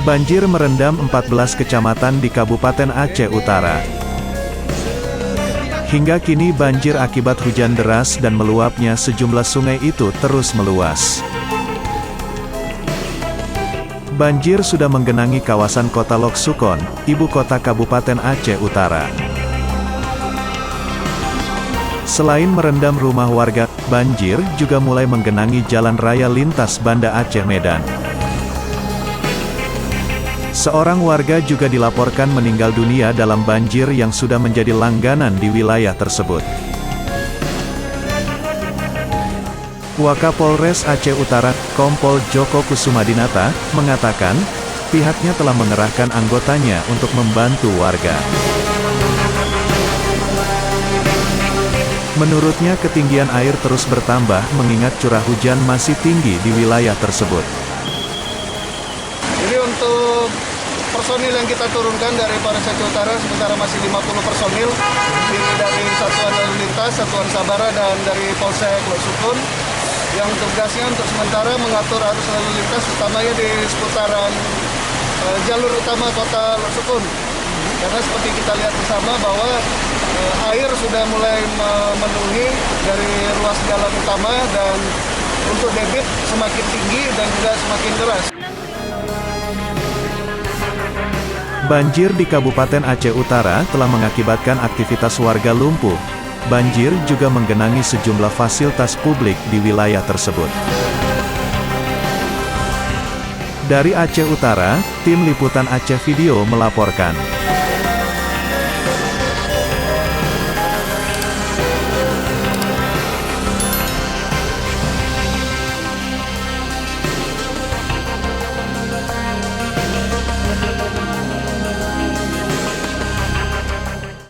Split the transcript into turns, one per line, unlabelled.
Banjir merendam 14 kecamatan di Kabupaten Aceh Utara. Hingga kini banjir akibat hujan deras dan meluapnya sejumlah sungai itu terus meluas. Banjir sudah menggenangi kawasan kota Lok Sukon, ibu kota Kabupaten Aceh Utara. Selain merendam rumah warga, banjir juga mulai menggenangi jalan raya lintas Banda Aceh Medan. Seorang warga juga dilaporkan meninggal dunia dalam banjir yang sudah menjadi langganan di wilayah tersebut. Wakapolres Aceh Utara, Kompol Joko Kusumadinata, mengatakan, pihaknya telah mengerahkan anggotanya untuk membantu warga. Menurutnya ketinggian air terus bertambah mengingat curah hujan masih tinggi di wilayah tersebut.
Jadi untuk personil yang kita turunkan dari Polres Aceh Utara sementara masih 50 personil dari Satuan Lalu Lintas, Satuan Sabara, dan dari Polsek Lok Sukon yang tugasnya untuk sementara mengatur arus lalu lintas utamanya di seputaran jalur utama kota Lok Sukon. Karena seperti kita lihat bersama bahwa air sudah mulai memenuhi dari ruas jalan utama dan untuk debit semakin tinggi dan juga semakin deras.
Banjir di Kabupaten Aceh Utara telah mengakibatkan aktivitas warga lumpuh. Banjir juga menggenangi sejumlah fasilitas publik di wilayah tersebut. Dari Aceh Utara, tim liputan Aceh Video melaporkan.